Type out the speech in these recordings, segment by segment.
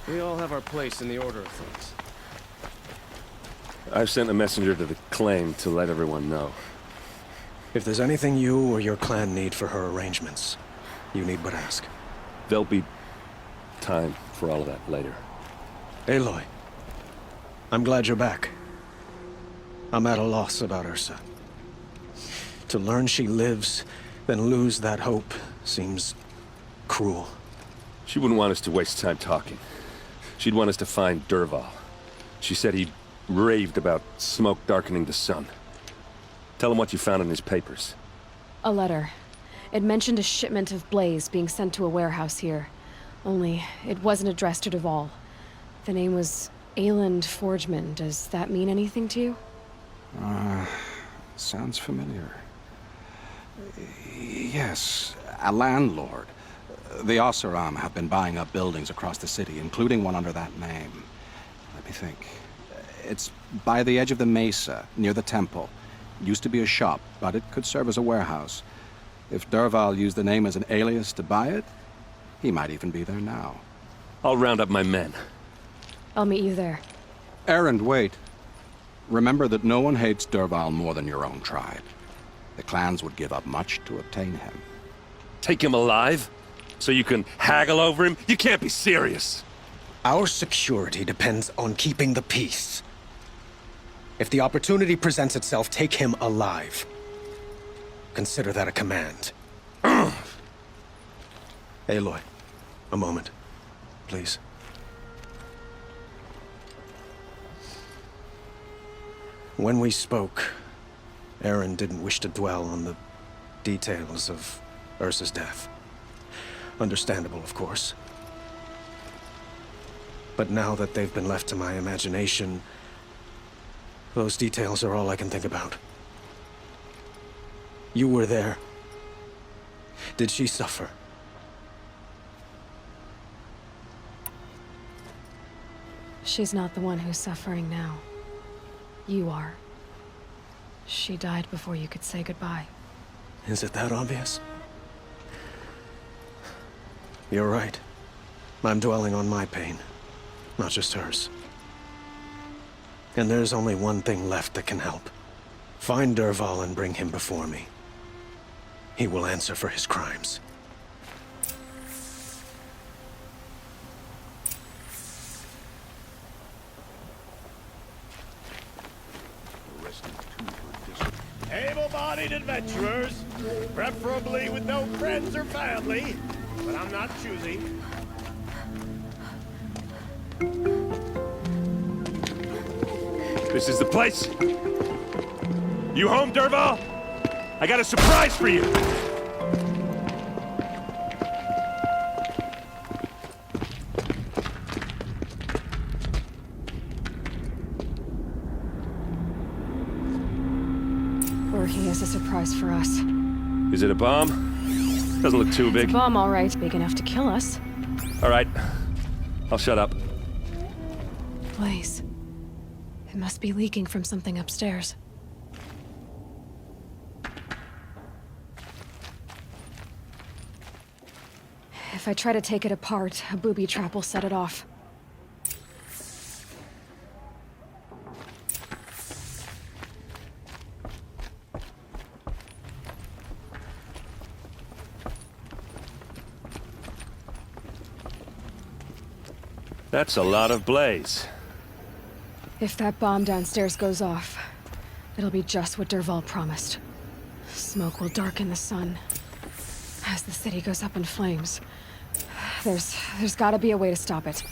We all have our place in the order of things. I've sent a messenger to the claim to let everyone know. If there's anything you or your clan need for her arrangements, you need but ask. There'll be time for all of that later. Aloy, I'm glad you're back. I'm at a loss about Ursa. To learn she lives, then lose that hope, seems cruel. She wouldn't want us to waste time talking. She'd want us to find DERVAHL. She said he raved about smoke darkening the sun. Tell him what you found in his papers. A letter. It mentioned a shipment of blaze being sent to a warehouse here. Only, it wasn't addressed to DERVAHL. The name was Ayland Forgeman. Does that mean anything to you? Sounds familiar. Yes, a landlord. The Oseram have been buying up buildings across the city, including one under that name. Let me think. It's by the edge of the mesa, near the temple. It used to be a shop, but it could serve as a warehouse. If DERVAHL used the name as an alias to buy it, he might even be there now. I'll round up my men. I'll meet you there. Erend, wait. Remember that no one hates DERVAHL more than your own tribe. The clans would give up much to obtain him. Take him alive? So you can haggle over him? You can't be serious! Our security depends on keeping the peace. If the opportunity presents itself, take him alive. Consider that a command. Aloy, a moment, please. When we spoke, Aaron didn't wish to dwell on the details of Ursa's death. Understandable, of course. But now that they've been left to my imagination, those details are all I can think about. You were there. Did she suffer? She's not the one who's suffering now. You are. She died before you could say goodbye. Is it that obvious? You're right. I'm dwelling on my pain, not just hers. And there's only one thing left that can help. Find DERVAHL and bring him before me. He will answer for his crimes. Able-bodied adventurers, preferably with no friends or family, but I'm not choosy. This is the place? You home, DERVAHL? I got a surprise for you! Working as a surprise for us. Is it a bomb? Doesn't look too big. It's a bomb, all right. Big enough to kill us. All right. I'll shut up. Blaze. It must be leaking from something upstairs. If I try to take it apart, a booby trap will set it off. That's a lot of blaze. If that bomb downstairs goes off, it'll be just what DERVAHL promised. Smoke will darken the sun as the city goes up in flames. There's gotta be a way to stop it.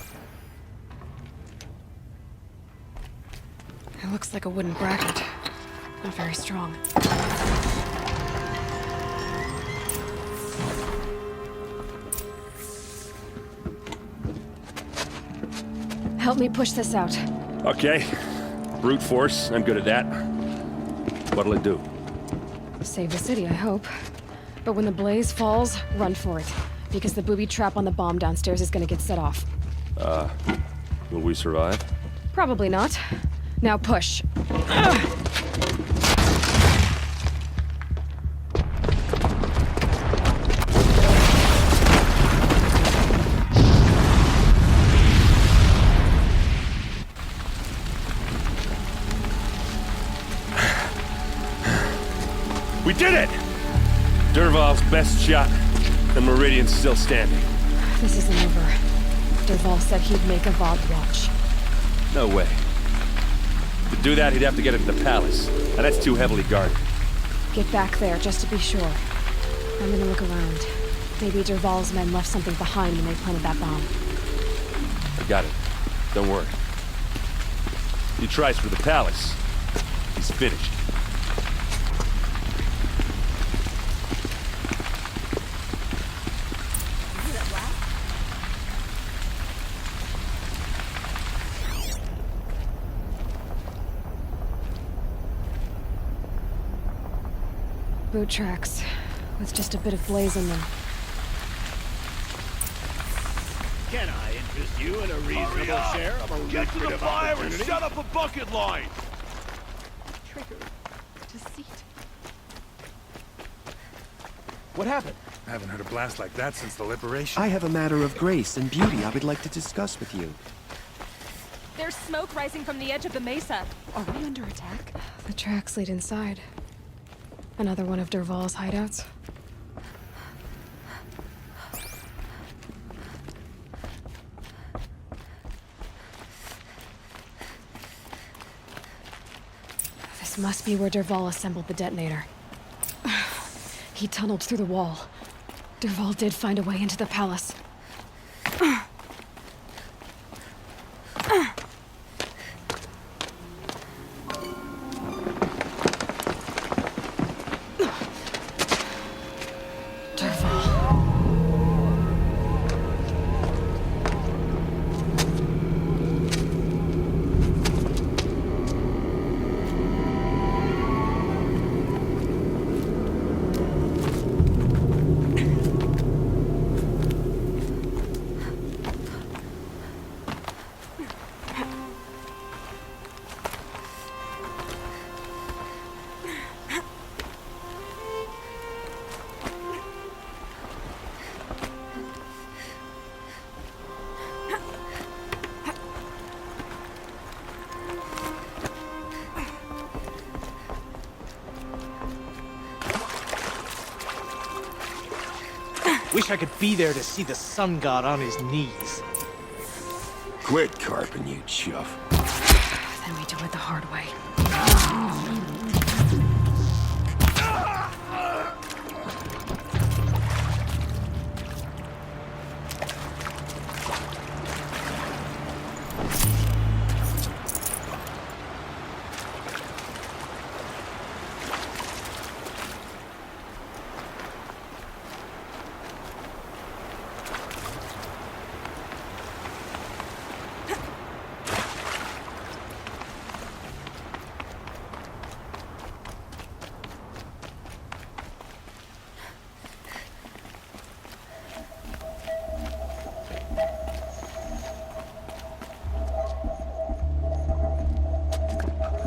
It looks like a wooden bracket. Not very strong. Help me push this out. Okay. Brute force, I'm good at that. What'll it do? Save the city, I hope. But when the blaze falls, run for it. Because the booby trap on the bomb downstairs is gonna get set off. Will we survive? Probably not. Now push. We did it! Dervahl's best shot, and Meridian's still standing. This isn't over. Dervahl said he'd make a Avad watch. No way. To do that, he'd have to get into the palace, and that's too heavily guarded. Get back there, just to be sure. I'm gonna look around. Maybe Dervahl's men left something behind when they planted that bomb. I got it. Don't worry. He tries for the palace. He's finished. Boot tracks, with just a bit of blaze in them. Can I interest you in a reasonable share of a Get to the lucrative fire and opportunity? shut up a bucket line! Trigger. Deceit. What happened? I haven't heard a blast like that since the liberation. I have a matter of grace and beauty I would like to discuss with you. There's smoke rising from the edge of the mesa. Are we under attack? The tracks lead inside. Another one of Dervahl's hideouts. This must be where Dervahl assembled the detonator. He tunneled through the wall. Dervahl did find a way into the palace. Wish I could be there to see the sun god on his knees. Quit carping, you chuff. Then we do it the hard way.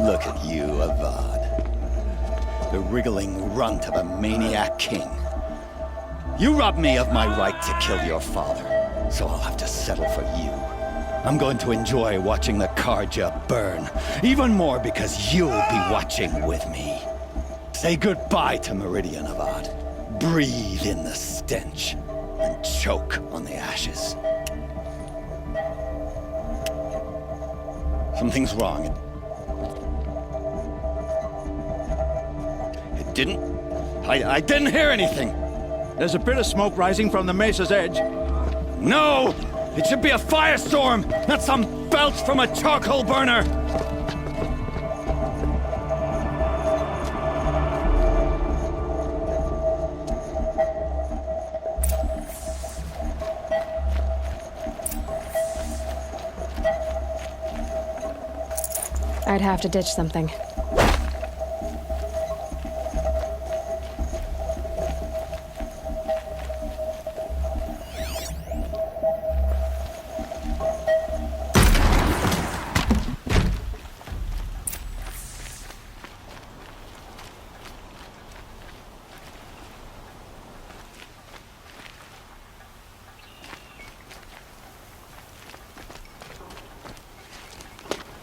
Look at you, Avad. The wriggling runt of a maniac king. You robbed me of my right to kill your father, so I'll have to settle for you. I'm going to enjoy watching the Karja burn, even more because you'll be watching with me. Say goodbye to Meridian, Avad. Breathe in the stench, and choke on the ashes. Something's wrong. I didn't hear anything. There's a bit of smoke rising from the mesa's edge. No! It should be a firestorm, not some belch from a charcoal burner! I'd have to ditch something.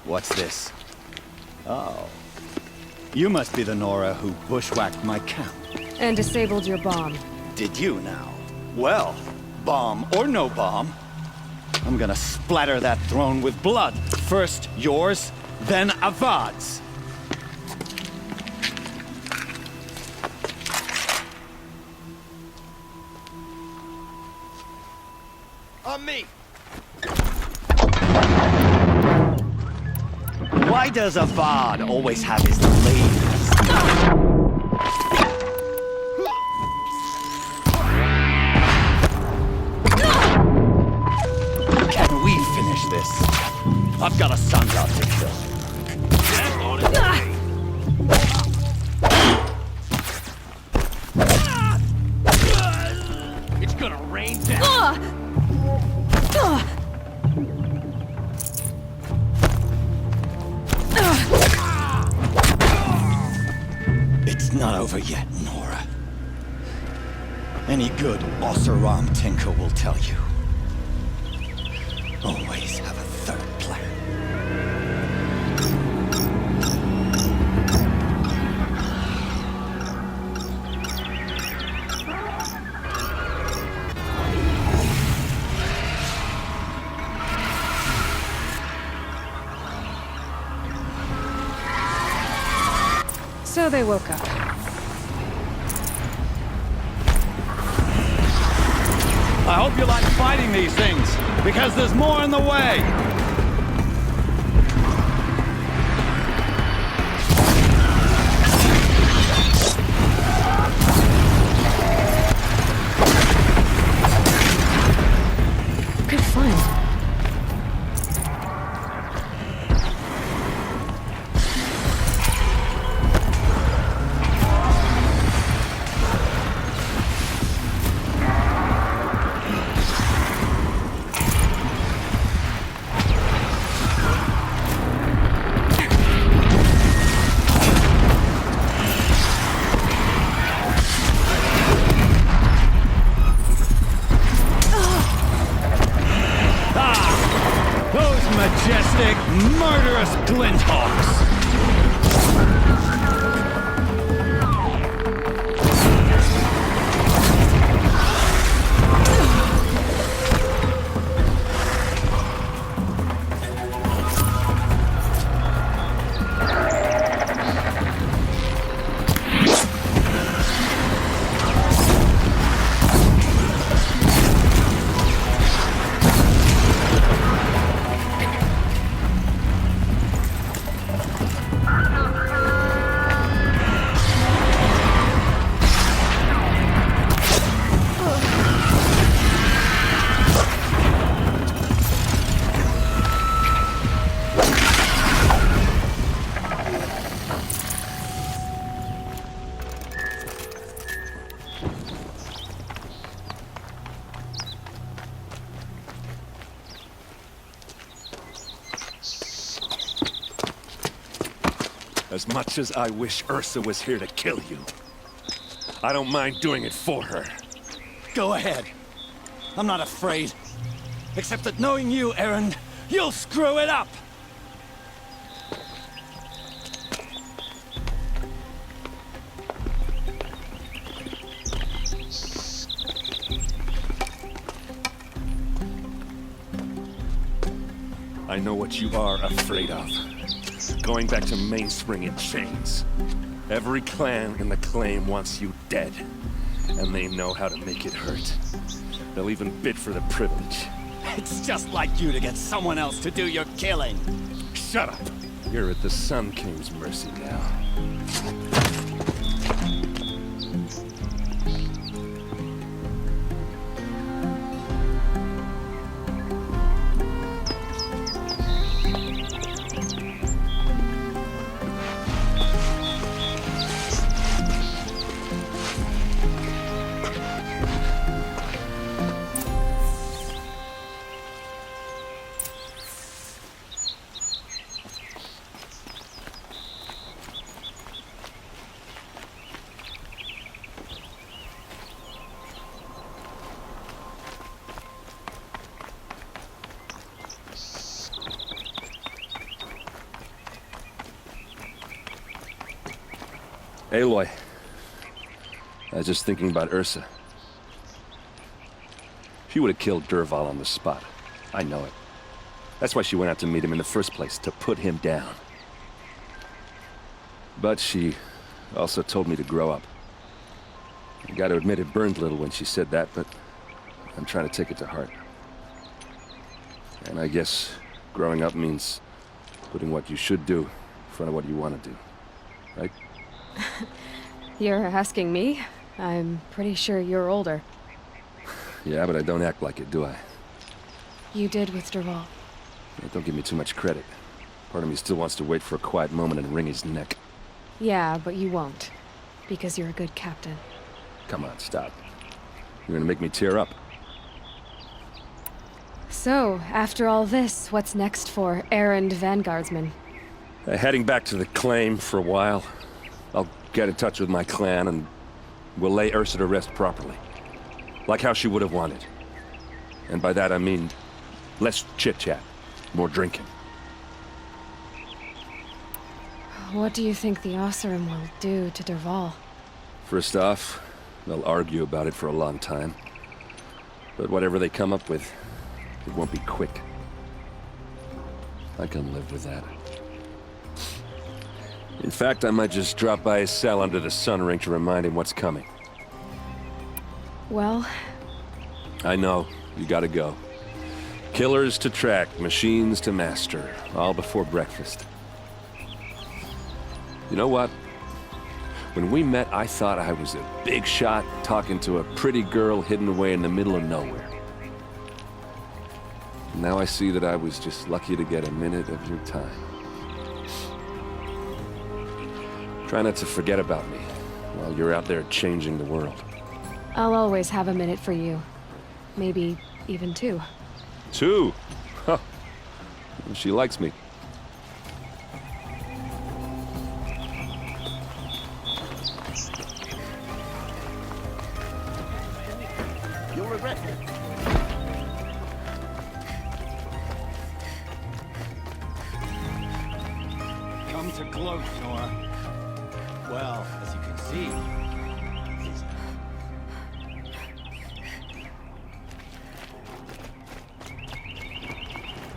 What's this? Oh. You must be the Nora who bushwhacked my camp. And disabled your bomb. Did you now? Well, bomb or no bomb, I'm gonna splatter that throne with blood. First yours, then Avad's. On me! Why does Avad always have his ladies? Can we finish this? I've got a sun god to kill. It's gonna rain down! It's not over yet, Nora. Any good Oseram tinker will tell you. Always have a third plan. So they woke up. I hope you like fighting these things, because there's more in the way! Good fun. Majestic, murderous glinthawks! As much as I wish Ursa was here to kill you, I don't mind doing it for her. Go ahead. I'm not afraid. Except that knowing you, Aaron, you'll screw it up! I know what you are afraid of. Going back to Mainspring in chains. Every clan in the claim wants you dead. And they know how to make it hurt. They'll even bid for the privilege. It's just like you to get someone else to do your killing. Shut up! You're at the Sun King's mercy now. Aloy. I was just thinking about Ursa. She would have killed DERVAHL on the spot. I know it. That's why she went out to meet him in the first place, to put him down. But she also told me to grow up. I gotta admit it burned a little when she said that, but I'm trying to take it to heart. And I guess growing up means putting what you should do in front of what you want to do. Right? You're asking me? I'm pretty sure you're older. Yeah, but I don't act like it, do I? You did with DERVAHL. Yeah, don't give me too much credit. Part of me still wants to wait for a quiet moment and wring his neck. Yeah, but you won't. Because you're a good captain. Come on, stop. You're gonna make me tear up. So, after all this, what's next for errand vanguardsman? Heading back to the claim for a while. I'll get in touch with my clan and we'll lay Ursa to rest properly. Like how she would have wanted. And by that I mean less chit-chat, more drinking. What do you think the Oseram will do to DERVAHL? First off, they'll argue about it for a long time. But whatever they come up with, it won't be quick. I can live with that. In fact, I might just drop by his cell under the sun ring to remind him what's coming. Well... I know, you gotta go. Killers to track, machines to master, all before breakfast. You know what? When we met, I thought I was a big shot talking to a pretty girl hidden away in the middle of nowhere. Now I see that I was just lucky to get a minute of your time. Try not to forget about me while you're out there changing the world. I'll always have a minute for you. Maybe even two. Two? Huh. She likes me. You'll regret it. Come to gloat, Nora. Well, as you can see,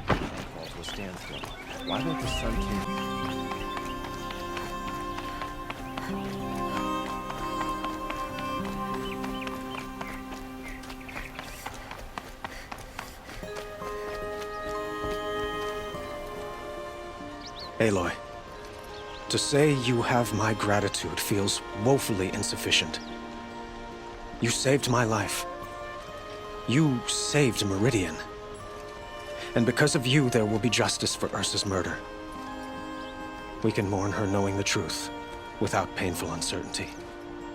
Call to a standstill. Why won't the Sun King... Aloy, to say you have my gratitude feels woefully insufficient. You saved my life. You saved Meridian. And because of you, there will be justice for Ursa's murder. We can mourn her knowing the truth, without painful uncertainty.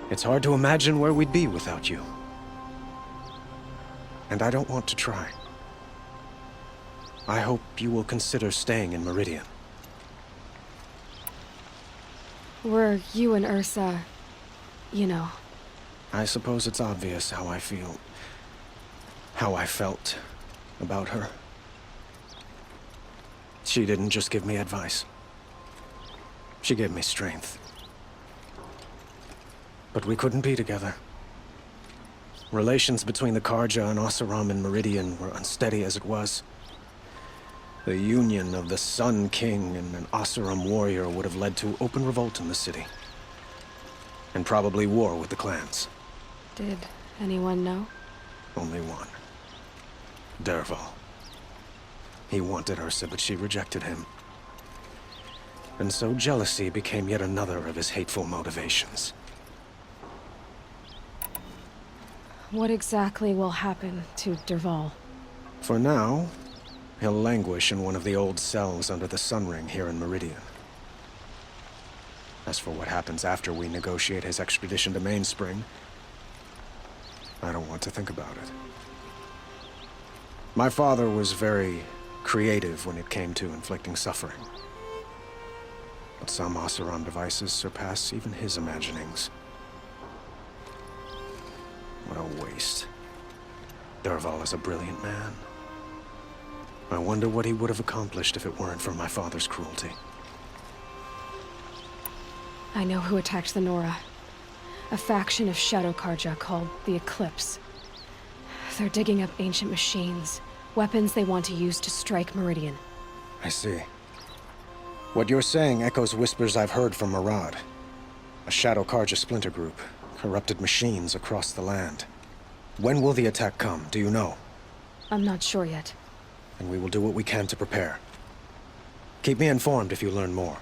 It's hard to imagine where we'd be without you. And I don't want to try. I hope you will consider staying in Meridian. Were you and Ursa... you know... I suppose it's obvious how I feel... how I felt about her. She didn't just give me advice. She gave me strength. But we couldn't be together. Relations between the Karja and Oseram and Meridian were unsteady as it was. The union of the Sun King and an Oseram warrior would have led to open revolt in the city. And probably war with the clans. Did anyone know? Only one. DERVAHL. He wanted Ursa, but she rejected him. And so jealousy became yet another of his hateful motivations. What exactly will happen to DERVAHL? For now, he'll languish in one of the old cells under the Sun Ring here in Meridian. As for what happens after we negotiate his extradition to Mainspring, I don't want to think about it. My father was very creative when it came to inflicting suffering. But some Oseram devices surpass even his imaginings. What a waste. DERVAHL is a brilliant man. I wonder what he would have accomplished if it weren't for my father's cruelty. I know who attacked the Nora. A faction of Shadow Karja called the Eclipse. They're digging up ancient machines, weapons they want to use to strike Meridian. I see. What you're saying echoes whispers I've heard from Murad. A Shadow Karja splinter group, corrupted machines across the land. When will the attack come, do you know? I'm not sure yet. And we will do what we can to prepare. Keep me informed if you learn more.